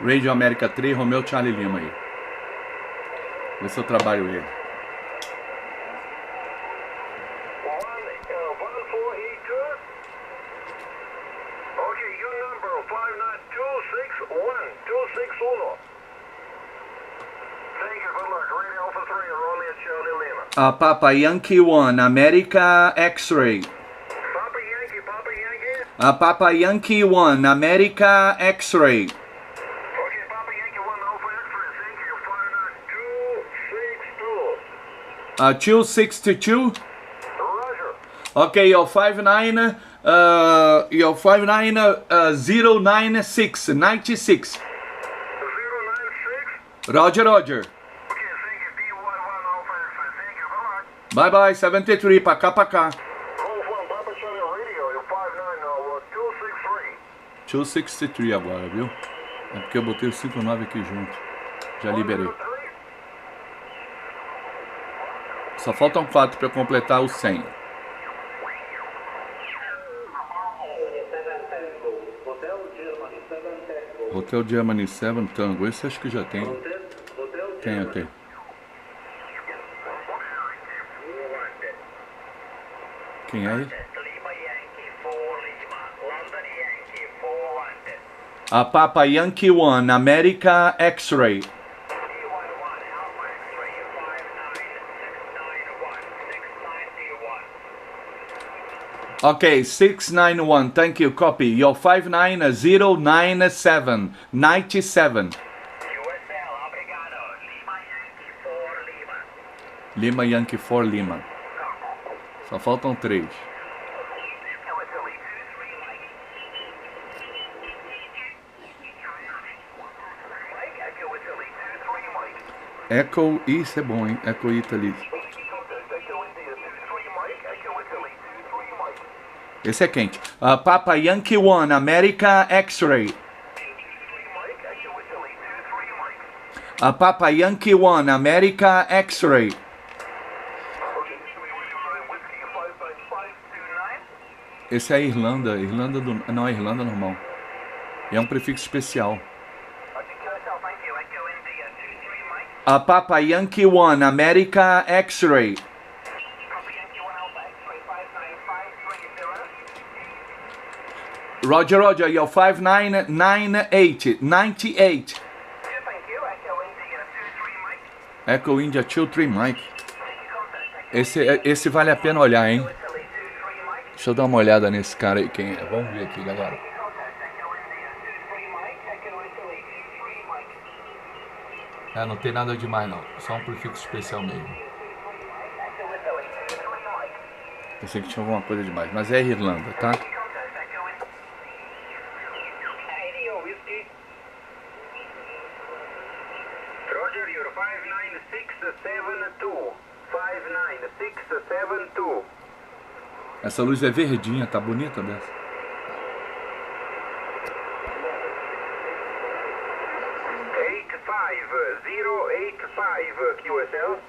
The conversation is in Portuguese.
Radio América 3, Romeo Charlie Lima aí. Vê se eu trabalho ele. Papa Yankee 1, America X-Ray. Papa Yankee 1, America X-Ray. Okay, Papa Yankee 1, Alpha X-ray, thank you. Flying 262. 262? Roger. Okay, your 096 96. 096. Roger, Roger. Okay, thank you. P11 Alpha X-ray, thank you. Bye bye, 73, pra cá, pra cá. Golf 1, Papa Charlie Radio, you're 59, 263. 263 agora, viu? É porque eu botei o 59 aqui junto. Já liberei. Só faltam 4 para completar o 100. Hotel Germany 7 Tango. Esse acho que já tem. Tem. Quem é ele? Papa Yankee 1, America X-Ray. Okay, 691, thank you, copy. Your 59097, 97. Lima Yankee 4 Lima. Só faltam 3. Echo, isso é bom, hein? Echo Italy. Esse é quente. Papa Yankee 1, America X-Ray. Papa Yankee 1, America X-Ray. Esse é a Irlanda. Irlanda do... Não, é Irlanda normal. É um prefixo especial. Papa Yankee 1, America X-Ray. Roger, Roger, you're 5998, 98. Echo India 23 Mike. Esse vale a pena olhar, hein? Deixa eu dar uma olhada nesse cara aí, quem é. Vamos ver aqui, galera. Não tem nada demais não, só um prefixo especial mesmo. Pensei que tinha alguma coisa demais, mas é Irlanda, tá? Roger, you're 59672. 59672. Essa luz é verdinha, tá bonita dessa. QSL.